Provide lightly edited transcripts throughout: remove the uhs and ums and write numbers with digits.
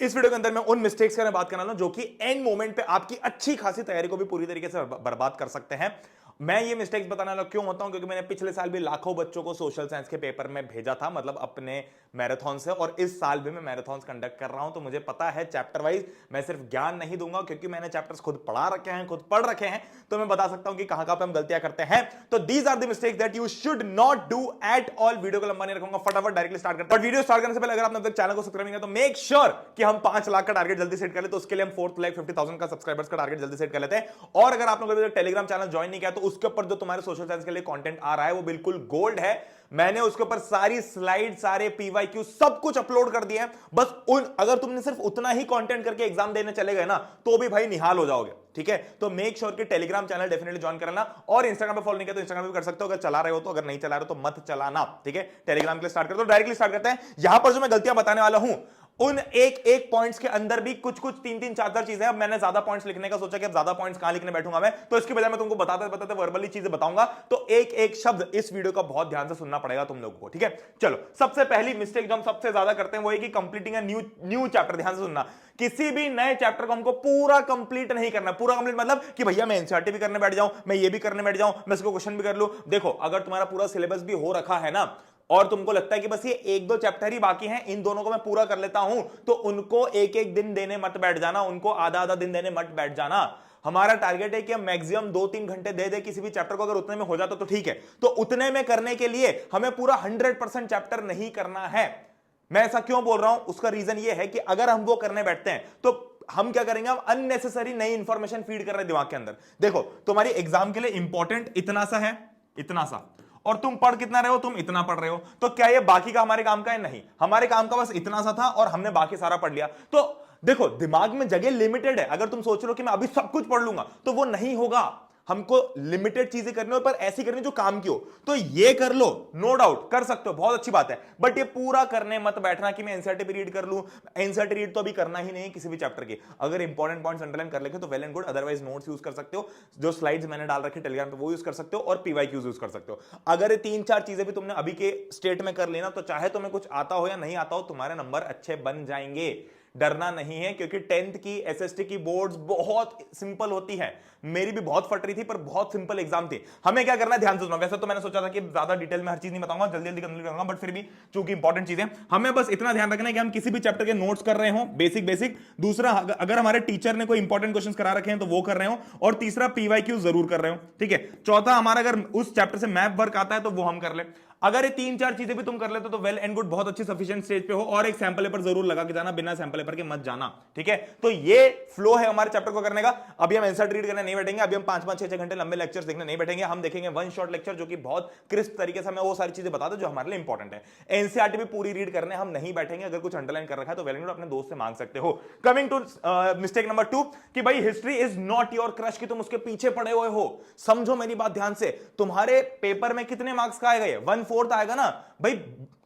इस वीडियो के अंदर मैं उन मिस्टेक्स के बारे में बात करना जो कि एंड मोमेंट पे आपकी अच्छी खासी तैयारी को भी पूरी तरीके से बर्बाद कर सकते हैं। मैं ये मिस्टेक्स बताने वाला क्यों होता हूं, क्योंकि मैंने पिछले साल भी लाखों बच्चों को सोशल साइंस के पेपर में भेजा था, मतलब अपने मैराथन से, और इस साल भी मैं मैराथन कंडक्ट कर रहा हूं। तो मुझे पता है चैप्टर वाइज मैं सिर्फ ज्ञान नहीं दूंगा, क्योंकि मैंने चैप्टर्स खुद पढ़ा रखे हैं, खुद पढ़ रखे हैं, तो मैं बता सकता हूं कि कहां पे हम गलतियां करते हैं। तो these are the mistakes that you should not do at all. Video को लंबा नहीं रखूंगा, फटाफट डायरेक्टली स्टार्ट करते हैं। वीडियो स्टार्ट करने से पहले अगर आपने अब तक चैनल को सब्सक्राइब नहीं किया तो मेक श्योर कि हम 5 लाख का टारगेट जल्दी सेट कर ले। तो उसके लिए हम 4,50,000 का सब्सक्राइबर्स का टारगेट जल्दी सेट कर लेते हैं। और अगर आपने टेलीग्राम चैनल ज्वाइन नहीं किया तो उसके ऊपर जो तुम्हारे सोशल साइंस के लिए कंटेंट आ रहा है वो बिल्कुल गोल्ड है। मैंने उसके ऊपर सारी स्लाइड, सारे पीवाईक्यू सब कुछ अपलोड कर दिया है। बस अगर तुमने सिर्फ उतना ही कंटेंट करके एग्जाम देने चले गए ना तो भी भाई निहाल हो जाओगे, ठीक है। तो मेक श्योर कि टेलीग्राम चैनल डेफिनेटली ज्वाइन करना, और इंस्टाग्राम पे फॉलो नहीं किया तो इंस्टाग्राम पे कर सकते हो, अगर चला रहे हो तो। अगर नहीं चला रहे हो तो मत चलाना, ठीक है। टेलीग्राम के लिए स्टार्ट करते हो, डायरेक्टली स्टार्ट करते हैं। यहां पर जो मैं गलतियां बताने वाला हूं उन एक एक पॉइंट्स के अंदर भी कुछ कुछ 3-3 4-4 चीजें। अब मैंने ज्यादा पॉइंट्स लिखने का सोचा कि अब ज्यादा पॉइंट्स कहां लिखने बैठूंगा मैं, तो इसके बजाय मैं तुमको बताते बताते वर्बली चीजें बताऊंगा। तो एक एक शब्द इस वीडियो का बहुत ध्यान से सुनना पड़ेगा तुम लोगों को, ठीक है। चलो, सबसे पहली मिस्टेक जो हम सबसे ज्यादा करते हैं वो है कि कंप्लीटिंग अ न्यू चैप्टर। ध्यान से सुनना, किसी भी नए चैप्टर को हमको पूरा कंप्लीट नहीं करना। पूरा कंप्लीट मतलब कि भैया मैं एनसीईआरटी भी करने बैठ जाऊं, मैं ये भी करने बैठ जाऊं, मैं इसको क्वेश्चन भी कर लूं। देखो, अगर तुम्हारा पूरा सिलेबस भी हो रखा है ना और तुमको लगता है कि बस ये 1-2 चैप्टर ही बाकी हैं, इन दोनों को मैं पूरा कर लेता हूं, तो उनको एक एक दिन देने मत बैठ जाना, उनको आधा आधा दिन देने मत बैठ जाना। हमारा टारगेट है कि हम मैक्सिमम 2-3 घंटे दे दे किसी भी चैप्टर को। अगर उतने में हो जाता तो ठीक है। तो उतने में करने के लिए हमें पूरा 100% चैप्टर नहीं करना है। मैं ऐसा क्यों बोल रहा हूं, उसका रीजन ये है कि अगर हम वो करने बैठते हैं तो हम क्या करेंगे, हम अननेसेसरी नई इंफॉर्मेशन फीड कर रहे हैं दिमाग के अंदर। देखो, तुम्हारी एग्जाम के लिए इंपॉर्टेंट इतना सा है, इतना सा, और तुम पढ़ कितना रहे हो, तुम इतना पढ़ रहे हो। तो क्या ये बाकी का हमारे काम का है? नहीं, हमारे काम का बस इतना सा था और हमने बाकी सारा पढ़ लिया। तो देखो, दिमाग में जगह लिमिटेड है। अगर तुम सोच रहे हो कि मैं अभी सब कुछ पढ़ लूंगा तो वो नहीं होगा। हमको लिमिटेड चीजें करनी हो, पर ऐसी करनी जो काम की हो। तो ये कर लो, नो डाउट कर सकते हो, बहुत अच्छी बात है, बट ये पूरा करने मत बैठना कि मैं एनसीईआरटी भी रीड कर लूं। एनसीईआरटी रीड तो अभी करना ही नहीं है किसी भी चैप्टर की। अगर इंपॉर्टेंट पॉइंट्स अंडरलाइन कर लेंगे तो well and good, otherwise notes use कर सकते हो, जो स्लाइड्स मैंने डाल रखे टेलीग्राम पे वो यूज कर सकते हो, और पीवाईक्यूज यूज कर सकते हो। अगर ये 3-4 चीजें भी तुमने अभी के स्टेट में कर लेना तो चाहे तुम्हें कुछ आता हो या नहीं आता हो, तुम्हारे नंबर अच्छे बन जाएंगे। डरना नहीं है, क्योंकि 10th की एसएसटी की बोर्ड्स बहुत सिंपल होती है। मेरी भी बहुत फट रही थी, पर बहुत सिंपल एग्जाम थी। हमें क्या करना है, ध्यान से सुनो। वैसे तो मैंने सोचा था कि ज्यादा डिटेल में हर चीज नहीं बताऊंगा, जल्दी जल्दी कंप्लीट करूंगा, बट फिर भी चूंकि इंपॉर्टेंट चीजें, हमें बस इतना ध्यान रखना है कि हम किसी भी चैप्टर के नोट्स कर रहे हो, बेसिक बेसिक। दूसरा, अगर हमारे टीचर ने कोई इंपॉर्टेंट क्वेश्चन करा रखे हैं तो वो कर रहे हो, और तीसरा पीवाईक्यू जरूर कर रहे हो, ठीक है। चौथा, हमारा अगर उस चैप्टर से मैप वर्क आता है तो वो हम कर ले। अगर ये 3-4 चीजें भी तुम कर लेते तो वेल एंड गुड, बहुत अच्छी सफिशिएंट स्टेज पे हो। और एक सैंपल पेपर जरूर लगा के जाना, बिना सैंपल पेपर के मत जाना, ठीक है। तो ये फ्लो है हमारे चैप्टर को करने का। अभी हम एंसर रीड करने नहीं बैठेंगे, अभी हम 5-5 6-6 घंटे लंबे लेक्चर्स देखने नहीं बैठेंगे। हम देखेंगे वन शॉट लेक्चर, जो कि बहुत क्रिस्प तरीके से हमें वो सारी चीजें बता दो जो हमारे लिए इंपॉर्टेंट है। एनसीईआरटी भी पूरी रीड करने हम नहीं बैठेंगे। अगर कुछ अंडरलाइन कर रखा है तो वेल एंड गुड, अपने दोस्त से मांग सकते हो। कमिंग टू मिस्टेक नंबर 2, कि भाई history is not your crush, कि तुम उसके पीछे पड़े हुए हो। समझो मेरी बात ध्यान से, तुम्हारे पेपर में कितने मार्क्स का आएगा? ये 1/4 आएगा ना भाई।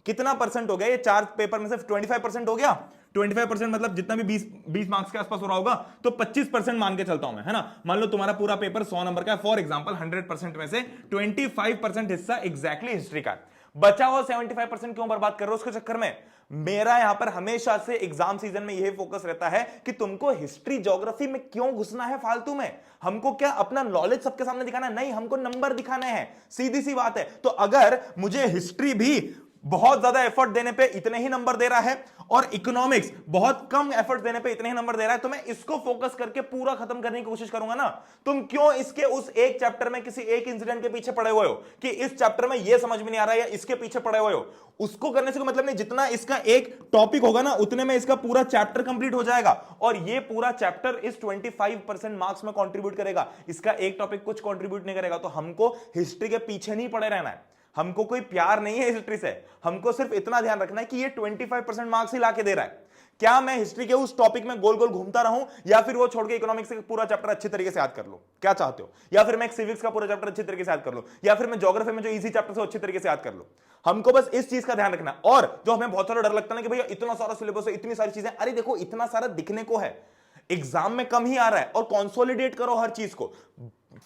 कितना परसेंट हो गया ये? 4 पेपर में से 25% हो गया। 25% मतलब जितना भी 20 मार्क्स के आसपास हो रहा होगा, तो 25% मान के चलता हूं मैं, है ना। मान लो तुम्हारा पूरा पेपर 100 नंबर का है, फॉर एग्जांपल 100% में से 25% हिस्सा एग्जैक्टली हिस्ट्री का। बचा हुआ 75% क्यों बर्बाद कर रहे हो उसके चक्कर में? मेरा यहां पर हमेशा से एग्जाम सीजन में यही फोकस रहता है कि तुमको हिस्ट्री ज्योग्राफी में क्यों घुसना है फालतू में। हमको क्या अपना नॉलेज सबके सामने दिखाना है? नहीं, हमको नंबर दिखाने हैं, सीधी सी बात है। तो अगर मुझे हिस्ट्री भी बहुत ज्यादा एफर्ट देने पे इतने ही नंबर दे रहा है, और इकोनॉमिक्स बहुत कम एफर्ट देने पे इतने ही नंबर दे रहा है, तो मैं इसको फोकस करके पूरा खत्म करने की कोशिश करूंगा ना। तुम क्यों इसके उस एक चैप्टर में किसी एक इंसिडेंट के पीछे पड़े हुए हो कि इस चैप्टर में ये समझ में नहीं आ रहा है, या इसके पीछे पड़े हुए हो? उसको करने से कोई मतलब नहीं। जितना इसका एक टॉपिक होगा ना, उतने में इसका पूरा चैप्टर कंप्लीट हो जाएगा, और ये पूरा चैप्टर इस 25% मार्क्स में कंट्रीब्यूट करेगा। इसका एक टॉपिक कुछ कंट्रीब्यूट नहीं करेगा। तो हमको हिस्ट्री के पीछे नहीं पड़े रहना है। हमको कोई प्यार नहीं है हिस्ट्री से, हमको सिर्फ इतना ध्यान रखना है कि ये 25% मार्क्स ही लाके दे रहा है। क्या मैं हिस्ट्री के उस टॉपिक में गोल गोल घूमता रहूं, या फिर वो छोड़ के इकोनॉमिक्स का पूरा चैप्टर अच्छी तरीके से याद कर लूं? क्या चाहते हो? या फिर मैं सिविक्स का पूरा चैप्टर अच्छी तरीके से याद कर लूं, या फिर मैं ज्योग्राफी में जो इजी चैप्टर है अच्छी तरीके से याद कर लूं? हमको बस इस चीज का ध्यान रखना। और जो हमें बहुत सारा डर लगता है ना कि भैया इतना सारा सिलेबस है, इतनी सारी चीजें, अरे देखो, इतना सारा दिखने को है, एग्जाम में कम ही आ रहा है। और कंसोलिडेट करो हर चीज को,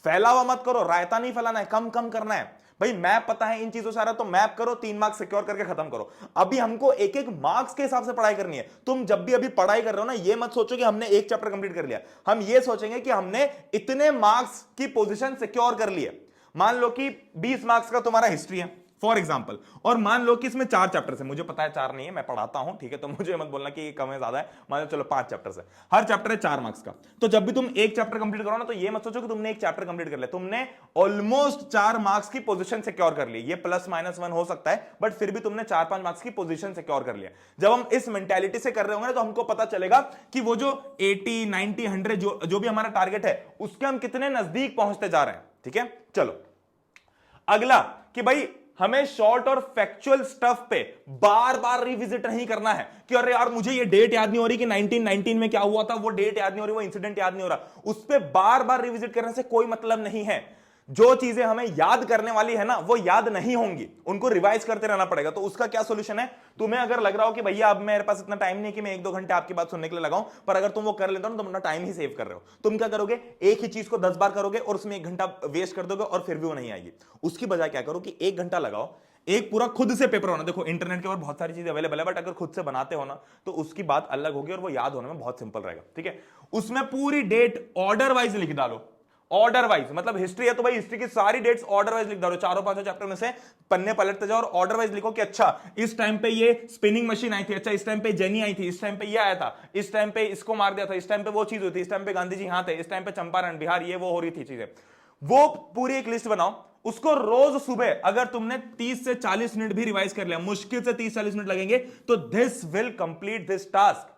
फैला हुआ मत करो, रायता नहीं फैलाना है, कम कम करना है। भाई मैप पता है इन चीजों से आ रहा, तो मैप करो, 3 मार्क्स सिक्योर करके खत्म करो। अभी हमको एक एक मार्क्स के हिसाब से पढ़ाई करनी है। तुम जब भी अभी पढ़ाई कर रहे हो ना, ये मत सोचो कि हमने एक चैप्टर कंप्लीट कर लिया, हम ये सोचेंगे कि हमने इतने मार्क्स की पोजीशन सिक्योर कर ली है। मान लो कि 20 मार्क्स का तुम्हारा हिस्ट्री है फॉर एग्जाम्पल, और मान लो कि इसमें 4 चैप्टर्स है, मुझे पता है 4 नहीं है, मैं पढ़ाता हूं, ठीक है, तो मुझे मत बोलना कि ये कम है ज्यादा है, मान लो चलो 5 चैप्टर्स है, हर चैप्टर है 4 मार्क्स का। तो जब भी तुम एक चैप्टर कंप्लीट करो ना, तो ये मत सोचो कि तुमने एक चैप्टर कंप्लीट कर लिया, तुमने ऑलमोस्ट 4 मार्क्स की पोजीशन सिक्योर कर ली। ये +-1 हो सकता है, बट फिर भी तुमने 4-5 मार्क्स की पोजीशन सिक्योर कर लिया। जब हम इस मेंटालिटी से कर रहे होंगे ना, तो हमको पता चलेगा कि वो जो 80, 90, 100 जो भी हमारा टारगेट है, उसके हम कितने नजदीक पहुंचते जा रहे हैं। ठीक है, चलो अगला कि भाई हमें शॉर्ट और फैक्चुअल स्टफ पे बार बार रिविजिट नहीं करना है कि अरे यार मुझे ये डेट याद नहीं हो रही कि 1919 में क्या हुआ था, वो डेट याद नहीं हो रही, वो इंसिडेंट याद नहीं हो रहा, उस पे बार बार रिविजिट करने से कोई मतलब नहीं है। जो चीजें हमें याद करने वाली है ना, वो याद नहीं होंगी, उनको रिवाइज करते रहना पड़ेगा। तो उसका क्या सोल्यूशन है? तुम्हें अगर लग रहा हो कि भैया अब मेरे पास इतना टाइम नहीं कि मैं 1-2 घंटे आपकी बात सुनने के लिए लगाऊं, पर अगर तुम वो कर लेते हो ना, तुम अपना टाइम ही सेव कर रहे हो। तुम क्या करोगे, एक ही चीज को 10 बार करोगे और उसमें 1 घंटा वेस्ट कर दोगे और फिर भी वो नहीं आएगी। उसकी बजाय क्या करो कि 1 घंटा लगाओ, एक पूरा खुद से पेपर होना। देखो इंटरनेट के ऊपर बहुत सारी चीजें अवेलेबल है, बट अगर खुद से बनाते हो ना, तो उसकी बात अलग होगी और वो याद होने में बहुत सिंपल रहेगा। ठीक है, उसमें पूरी डेट ऑर्डर वाइज लिख डालो। ऑर्डर वाइज मतलब हिस्ट्री है तो भाई हिस्ट्री की सारी डेट्स ऑर्डर वाइज लिख डालो, 4-5 चैप्टर में से पन्ने पलटते जाओ और ऑर्डर वाइज लिखो कि अच्छा इस टाइम पे ये स्पिनिंग मशीन आई थी, अच्छा इस टाइम पे जेनी आई थी, इस टाइम पे ये आया था, इस टाइम पे इसको मार दिया था, इस टाइम पे वो चीज हुई थी, इस टाइम पे गांधी जी यहां थे, इस टाइम पे चंपारण बिहार ये वो हो रही थी चीजें। वो पूरी एक लिस्ट बनाओ, उसको रोज सुबह अगर तुमने 30 से 40 मिनट भी रिवाइज कर लिया, मुश्किल से 30-40 मिनट लगेंगे, तो this will complete this task.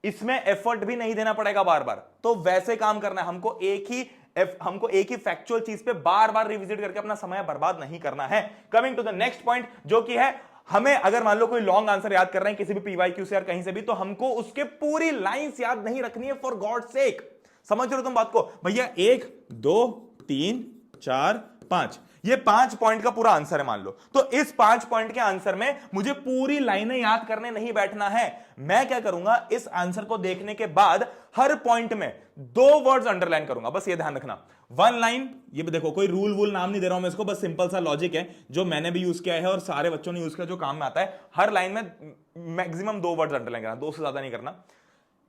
इसमें एफर्ट भी नहीं देना पड़ेगा बार बार। तो वैसे काम करना है, हमको एक ही फैक्चुअल चीज पे बार बार रिविजिट करके अपना समय बर्बाद नहीं करना है। Coming to the next point, जो कि है हमें अगर मान लो कोई लॉन्ग आंसर याद कर रहे हैं किसी भी पीवाईक्यू से या कहीं से भी, तो हमको उसके पूरी लाइंस याद नहीं रखनी है फॉर गॉड सेक। समझ रहे हो तुम बात को? भैया 1 2 3 4 5, ये 5 पॉइंट का पूरा आंसर है मान लो, तो इस 5 पॉइंट के आंसर में मुझे पूरी लाइनें याद करने नहीं बैठना है। मैं क्या करूंगा, इस आंसर को देखने के बाद हर पॉइंट में 2 वर्ड्स अंडरलाइन करूंगा, बस ये ध्यान रखना। 1 लाइन, ये देखो कोई रूल वूल नाम नहीं दे रहा हूं मैं इसको, बस सिंपल सा लॉजिक है जो मैंने भी यूज किया है और सारे बच्चों ने यूज किया, जो काम में आता है। हर लाइन में मैक्सिमम 2 वर्ड्स अंडरलाइन करना, 2 से ज्यादा नहीं करना।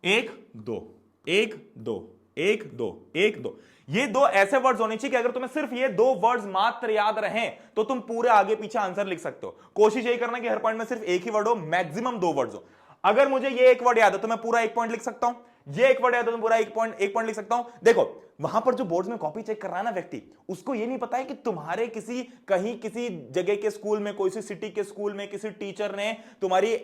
1 2 1 2 1 2 1 2, ये 2 ऐसे वर्ड्स होने चाहिए कि अगर तुम्हें सिर्फ ये 2 वर्ड्स मात्र याद रहें तो तुम पूरे आगे पीछे आंसर लिख सकते हो। कोशिश यही करना कि हर पॉइंट में सिर्फ एक ही वर्ड हो, मैक्सिमम 2 वर्ड्स हो। अगर मुझे ये एक वर्ड याद है तो मैं पूरा 1 पॉइंट लिख सकता हूं, ये एक वर्ड याद है तो पूरा 1 पॉइंट लिख सकता हूं। देखो वहां पर जो बोर्ड में कॉपी चेक कर रहा है ना व्यक्ति, उसको ये नहीं पता है कि तुम्हारे किसी जगह के स्कूल में, कोई सी सिटी के स्कूल में किसी टीचर ने तुम्हारी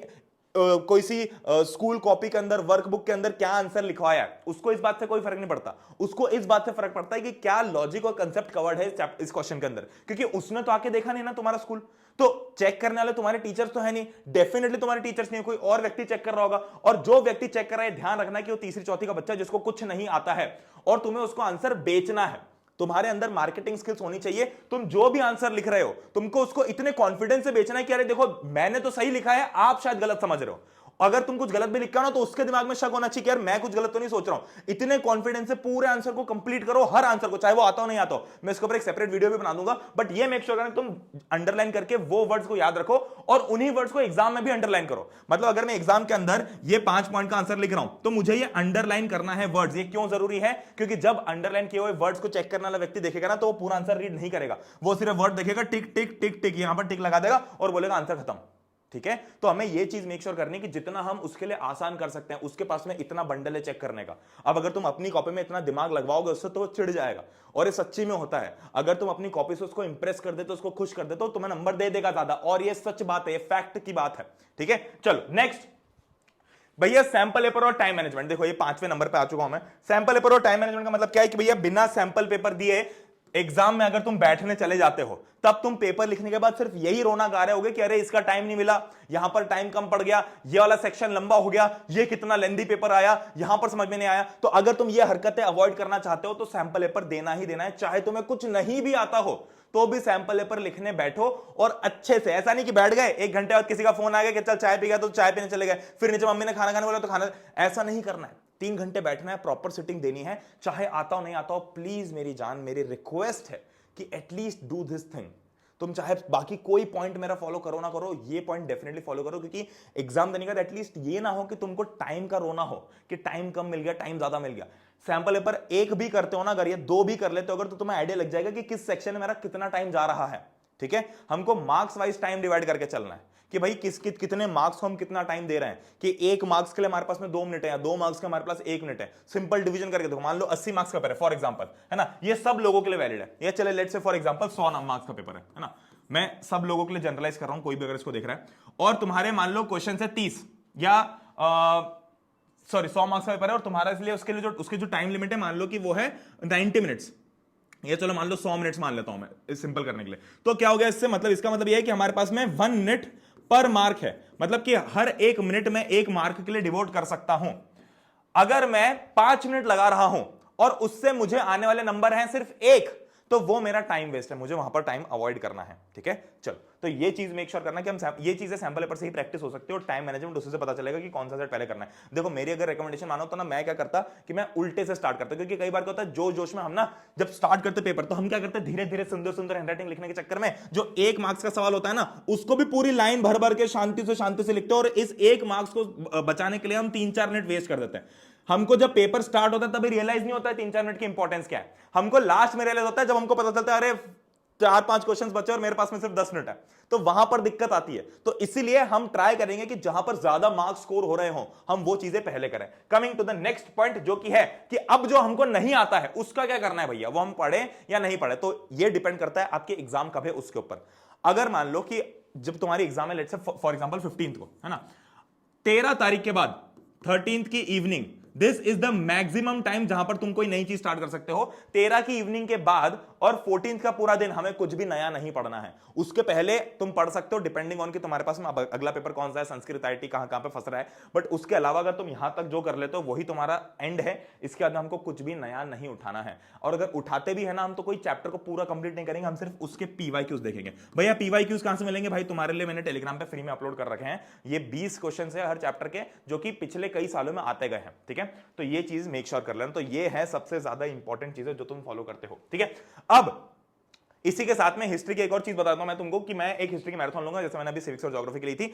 कोई सी स्कूल कॉपी के अंदर, वर्कबुक के अंदर क्या आंसर लिखवाया है। उसको इस बात से कोई फर्क नहीं पड़ता, उसको इस बात से फर्क पड़ता है कि क्या लॉजिक और कंसेप्ट कवर्ड है इस क्वेश्चन के अंदर, क्योंकि उसने तो आके देखा नहीं ना तुम्हारा स्कूल। तो चेक करने वाले तुम्हारे टीचर्स तो है नहीं, डेफिनेटली तुम्हारे टीचर्स नहीं, कोई और व्यक्ति चेक कर रहा होगा। और जो व्यक्ति चेक कर रहा है, ध्यान रखना कि वो तीसरी चौथी का बच्चा जिसको कुछ नहीं आता है और तुम्हें उसको आंसर बेचना है। तुम्हारे अंदर मार्केटिंग स्किल्स होनी चाहिए। तुम जो भी आंसर लिख रहे हो, तुमको उसको इतने कॉन्फिडेंस से बेचना है कि अरे देखो मैंने तो सही लिखा है, आप शायद गलत समझ रहे हो। अगर तुम कुछ गलत भी लिखा हो ना, तो उसके दिमाग में शक होना चाहिए कि यार मैं कुछ गलत तो नहीं सोच रहा हूं। इतने कॉन्फिडेंस से पूरे आंसर को कंप्लीट करो, हर आंसर को, चाहे वो आता हो नहीं आता हो। मैं इसके ऊपर एक सेपरेट वीडियो भी बना दूंगा, बट ये मेक श्योर करना तुम अंडरलाइन करके वो वर्ड्स को याद रखो और उन्हीं वर्ड्स को एग्जाम में भी अंडरलाइन करो। मतलब अगर मैं एग्जाम के अंदर ये 5 पॉइंट का आंसर लिख रहा हूं, तो मुझे ये अंडरलाइन करना है वर्ड्स। ये क्यों जरूरी है? क्योंकि जब अंडरलाइन किए हुए वर्ड्स को चेक करने वाला व्यक्ति देखेगा ना, तो वो पूरा आंसर रीड नहीं करेगा, वो सिर्फ वर्ड देखेगा, टिक टिक टिक टिक, यहां पर टिक लगा देगा और बोलेगा आंसर खत्म। ठीक है, तो हमें यह चीज मेक श्योर करनी कि जितना हम उसके लिए आसान कर सकते हैं, उसके पास में इतना बंडल है चेक करने का। अब अगर तुम अपनी कॉपी में इतना दिमाग लगवाओगे उससे, तो वो चिढ़ जाएगा। और ये सच्ची में होता है, अगर तुम अपनी कॉपी से उसको इंप्रेस कर देते, उसको खुश कर देते, तो तुम्हें नंबर दे देगा ज्यादा। और ये सच बात है, ये फैक्ट की बात है। ठीक है, चलो नेक्स्ट भैया, सैंपल पेपर और टाइम मैनेजमेंट। देखो ये 5वें नंबर पे आ चुका हूं मैं। सैंपल पेपर और टाइम मैनेजमेंट का मतलब क्या है कि भैया बिना सैंपल पेपर दिए एग्जाम में अगर तुम बैठने चले जाते हो, तब तुम पेपर लिखने के बाद सिर्फ यही रोना गा रहे होगे कि अरे इसका टाइम नहीं मिला, यहां पर टाइम कम पड़ गया, ये वाला सेक्शन लंबा हो गया, ये कितना लेंदी पेपर आया, यहां पर समझ में नहीं आया। तो अगर तुम ये हरकतें अवॉइड करना चाहते हो, तो सैंपल पेपर देना ही देना है। चाहे तुम्हें कुछ नहीं भी आता हो, तो भी सैंपल पेपर लिखने बैठो और अच्छे से। ऐसा नहीं कि बैठ गए 1 घंटे बाद किसी का फोन आ गया कि चल चाय पी गया तो चाय पीने चले गए, फिर नीचे मम्मी ने खाना खाने बोला तो खाना। ऐसा नहीं करना है। 3 घंटे बैठना है, प्रॉपर सिटिंग देनी है, चाहे आता हो नहीं आता हो। प्लीज मेरी जान, मेरी रिक्वेस्ट है कि एटलीस्ट डू दिस थिंग। तुम चाहे बाकी कोई पॉइंट मेरा फॉलो करो ना करो, ये पॉइंट डेफिनेटली फॉलो करो, क्योंकि एग्जाम देने का एटलीस्ट ये ना हो कि तुमको टाइम का रोना हो कि टाइम कम मिल गया, टाइम ज्यादा मिल गया। सैंपल पेपर एक भी करते हो ना, अगर ये दो भी कर लेते हो अगर, तो तुम्हें आइडिया लग जाएगा कि किस सेक्शन में मेरा कितना टाइम जा रहा है। ठीक है, हमको मार्क्स वाइज टाइम डिवाइड करके चलना है कि भाई कितने मार्क्स को हम कितना टाइम दे रहे हैं, कि एक मार्क्स के लिए हमारे पास में 2 मिनट है या 2 मार्क्स के हमारे पास 1 मिनट है। सिंपल डिवीजन करके देखो, मान लो 80 मार्क्स का पेपर है फॉर एग्जांपल, है ना, ये सब लोगों के लिए वैलिड है। ये चले let's say for example 100 marks का पेपर है ना, मैं सब लोगों के लिए जनरलाइज कर रहा हूं, कोई भी अगर इसको देख रहा है, और तुम्हारे मान लो क्वेश्चन है 30 या 100 मार्क्स का पेपर है, और तुम्हारा इसलिए उसके लिए उसके जो टाइम लिमिट है मान लो कि वो है 90 मिनट्स, ये चलो मान लो 100 मिनट्स मान लेता हूं मैं सिंपल करने के लिए। तो क्या हो गया इससे, मतलब इसका मतलब ये है कि हमारे पास में 1 मिनट पर मार्क है, मतलब कि हर 1 मिनट में 1 मार्क के लिए डिवोट कर सकता हूं। अगर मैं 5 मिनट लगा रहा हूं और उससे मुझे आने वाले नंबर हैं सिर्फ 1, तो वो मेरा टाइम वेस्ट है, मुझे वहां पर टाइम अवॉइड करना है। ठीक है, चलो, तो ये चीज मेक श्योर करना कि हम ये चीजें सैंपल पेपर से ही प्रैक्टिस हो सकती है, और टाइम मैनेजमेंट उसी से पता चलेगा कि कौन सा सेट पहले करना है। देखो मेरी अगर रिकमेंडेशन मानो तो ना, मैं क्या करता कि मैं उल्टे से स्टार्ट करता, क्योंकि कई बार क्या होता है जोश जोश में हम ना जब स्टार्ट करते पेपर, तो हम क्या करते हैं धीरे धीरे सुंदर सुंदर हैंडराइटिंग लिखने के चक्कर में जो 1 मार्क्स का सवाल होता है ना, उसको भी पूरी लाइन भर भर के शांति से लिखते हैं, और इस 1 मार्क्स को बचाने के लिए हम 3-4 मिनट वेस्ट कर देते हैं। हमको जब पेपर स्टार्ट होता है तभी रियलाइज नहीं होता है 3-4 मिनट की इंपॉर्टेंस क्या है, हमको लास्ट में रियलाइज होता है जब हमको पता चलता है अरे 4-5 क्वेश्चंस बचे और मेरे पास में सिर्फ 10 मिनट है, तो वहां पर दिक्कत आती है। तो इसीलिए हम ट्राई करेंगे कि जहां पर ज्यादा मार्क्स स्कोर हो रहे हो हम वो चीजें पहले करें। Coming to the next point, जो कि है कि अब जो हमको नहीं आता है उसका क्या करना है भैया, वो हम पढ़े या नहीं पढ़े, तो ये डिपेंड करता है आपके एग्जाम कब है उसके ऊपर। अगर मान लो कि जब तुम्हारी एग्जाम है लेट्स से फॉर एग्जांपल 15 को, है ना, 13 तारीख के बाद 13 की evening, this is the maximum time जहां पर तुम कोई नई चीज स्टार्ट कर सकते हो। 13 की इवनिंग के बाद और 14 का पूरा दिन हमें कुछ भी नया नहीं पढ़ना है। उसके पहले तुम पढ़ सकते हो डिपेंडिंग ऑन कि तुम्हारे पास में अगला पेपर कौन सा है, संस्कृत आईटी कहां कहां पे फंस रहा है, बट उसके अलावा अगर तुम यहां तक जो कर लेते हो वही तुम्हारा एंड है। इसके बाद हमको कुछ भी नया नहीं उठाना है, और अगर उठाते भी है ना हम, तो कोई चैप्टर को पूरा कंप्लीट नहीं करेंगे, हम सिर्फ उसके पीवाईक्यूज देखेंगे। भैया पीवाईक्यूज कहां से मिलेंगे भाई, तुम्हारे लिए मैंने टेलीग्राम पे फ्री में अपलोड कर रखे हैं। ये 20 क्वेश्चन है हर चैप्टर के, जो कि पिछले कई सालों में आते गए हैं। ठीक है, तो ये चीज मेक श्योर कर लेना। तो ये है सबसे ज्यादा इंपॉर्टेंट चीजें जो तुम फॉलो करते हो। ठीक है, अब इसी के साथ में हिस्ट्री की एक और चीज बताता हूं मैं तुमको, कि मैं एक हिस्ट्री की मैराथन लूंगा, जैसे मैंने अभी सिविक्स और ज्योग्राफी के लिए थी,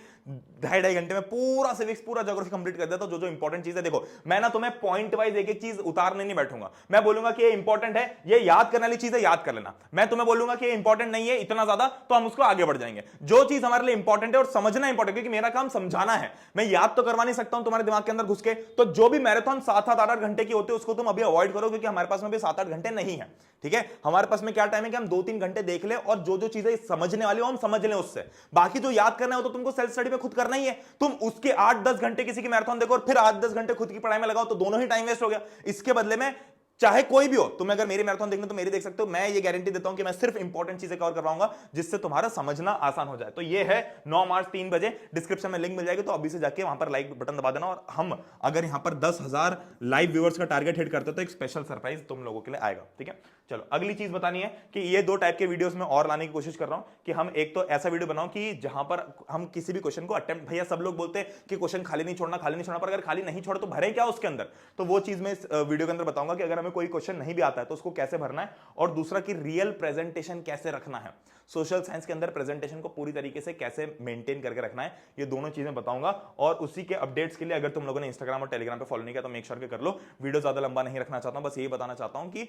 2.5 घंटे में पूरा सिविक्स पूरा ज्योग्राफी कंप्लीट कर देता हूं। जो इंपॉर्टेंट चीज है देखो, मैं ना तुम्हें पॉइंट वाइज एक एक चीज उतारने नहीं बैठूंगा, मैं बोलूंगा कि ये इंपॉर्टेंट है, ये याद करने वाली चीज है, याद कर लेना। मैं तुम्हें बोलूंगा कि ये इंपॉर्टेंट नहीं है इतना ज्यादा, तो हम उसको आगे बढ़ जाएंगे। जो चीज हमारे लिए इंपॉर्टेंट है और समझना इंपॉर्टेंट, क्योंकि मेरा काम समझाना है, मैं याद तो करवा नहीं सकता हूं तुम्हारे दिमाग के अंदर घुस के। तो जो भी मैराथन 7-7, 8-8 घंटे की होती है उसको तुम अभी अवॉइड करो, क्योंकि हमारे पास में भी 7-8 घंटे नहीं है। ठीक है, हमारे पास में क्या टाइम है कि हम 2-3 घंटे देख ले, और जो जो चीजें समझने वाली हो हम समझ लें उससे। बाकी जो याद करना है वो तो तुमको सेल्फ स्टडी पे खुद करना ही है। तुम उसके 8-10 घंटे किसी की मैराथन देखो और फिर 8-10 घंटे खुद की पढ़ाई में लगाओ, तो दोनों ही टाइम वेस्ट हो गया। इसके बदले में चाहे कोई भी हो, तुम अगर मेरी मैराथन देखना तो मेरी देख सकते हो, मैं ये गारंटी देता हूं कि मैं सिर्फ इंपॉर्टेंट चीजें कवर करवाऊंगा जिससे तुम्हारा समझना आसान हो जाए। तो ये है 9 मार्च 3 बजे, डिस्क्रिप्शन में लिंक मिल जाएगी, तो अभी से जाके वहां पर लाइक बटन दबा देना। और हम अगर यहां पर 10,000 लाइव व्यूअर्स का टारगेट हिट करते तो एक स्पेशल सरप्राइज तुम लोगों के लिए आएगा। ठीक है, चलो अगली चीज बतानी है कि ये 2 टाइप के वीडियोस में और लाने की कोशिश कर रहा हूं, कि हम एक तो ऐसा वीडियो बनाओ कि जहां पर हम किसी भी क्वेश्चन को अटेम्प्ट, भैया सब लोग बोलते हैं कि क्वेश्चन खाली नहीं छोड़ना, पर अगर खाली नहीं छोड़ो तो भरे क्या उसके अंदर, तो वो चीज मैं इस वीडियो के अंदर बताऊंगा कि अगर हमें कोई क्वेश्चन नहीं भी आता है तो उसको कैसे भरना है, और दूसरा कि रियल प्रेजेंटेशन कैसे रखना है, सोशल साइंस के अंदर प्रेजेंटेशन को पूरी तरीके से कैसे मेंटेन करके रखना है, ये दोनों चीजें बताऊंगा। और उसी के अपडेट्स के लिए अगर तुम लोगों ने इंस्टाग्राम और टेलीग्राम पे फॉलो नहीं किया तो मेक श्योर के कर लो। वीडियो ज्यादा लंबा नहीं रखना चाहता हूं, बस यही बताना चाहता हूं कि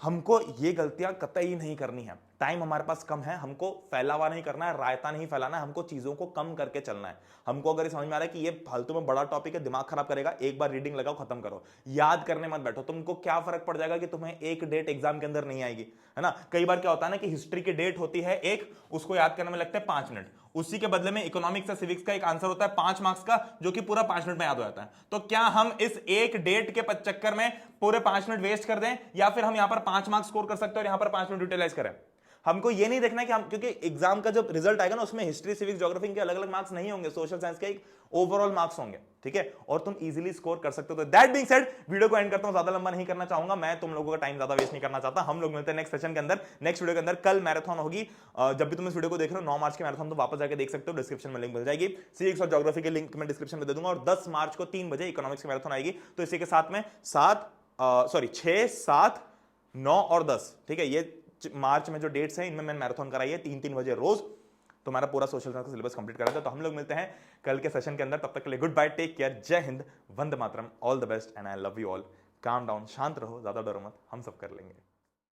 हमको ये गलतियां कतई नहीं करनी है। टाइम हमारे पास कम है, हमको फैलावा नहीं करना है, रायता नहीं फैलाना है, हमको चीजों को कम करके चलना है। हमको अगर समझ में आ रहा है कि ये फालतू में बड़ा टॉपिक है, दिमाग खराब करेगा, एक बार रीडिंग लगाओ, खत्म करो, याद करने मत बैठो। तुमको क्या फर्क पड़ जाएगा कि तुम्हें एक डेट एग्जाम के अंदर नहीं आएगी, है ना। कई बार क्या होता है ना कि हिस्ट्री की डेट होती है एक, उसको याद करने में लगता है 5 मिनट, उसी के बदले में इकोनॉमिक्स या सिविक्स का एक आंसर होता है 5 मार्क्स का, जो कि पूरा 5 मिनट में याद हो जाता है। तो क्या हम इस एक डेट के चक्कर में पूरे 5 मिनट वेस्ट कर दें, या फिर हम यहां पर 5 मार्क्स स्कोर कर सकते हैं और यहां पर 5 मिनट यूटिलाइज करें। हमको ये नहीं देखना है कि हम, क्योंकि एग्जाम का जब रिजल्ट आएगा ना उसमें हिस्ट्री, सिविक्स, ज्योग्राफी के अलग अलग मार्क्स नहीं होंगे, सोशल साइंस के एक ओवरऑल मार्क्स होंगे। ठीक है, और तुम इजीली स्कोर कर सकते हो। तो दैट बीइंग सेड, वीडियो को एंड करता हूं, ज्यादा लंबा नहीं करना चाहूंगा, मैं तुम लोगों का टाइम ज्यादा वेस्ट नहीं करना चाहता। हम लोग मिलते हैं नेक्स्ट सेशन के अंदर, नेक्स्ट वीडियो के अंदर। कल मैराथन होगी, जब भी तुम इस वीडियो को देख रहे हो 9 मार्च की मैराथन, तो वापस जाकर देख सकते हो, डिस्क्रिप्शन में लिंक मिल जाएगी। सिविक्स और ज्योग्राफी के लिंक मैं डिस्क्रिप्शन में दे दूंगा, और 10 मार्च को 3 बजे इकोनॉमिक्स की मैराथन आएगी। तो इसी के साथ में 6, 7, 9 और 10, ठीक है, ये मार्च में जो डेट्स हैं इनमें मैंने मैराथन कराई है 3-3 बजे रोज, तो हमारा पूरा सोशल साइंस का सिलेबस कंप्लीट करा था। तो हम लोग मिलते हैं कल के सेशन के अंदर, तब तक के लिए गुड बाय, टेक केयर, जय हिंद, वंदे मातरम, all the best and I love you all. Calm down, शांत रहो, ज्यादा डरो मत, हम सब कर लेंगे।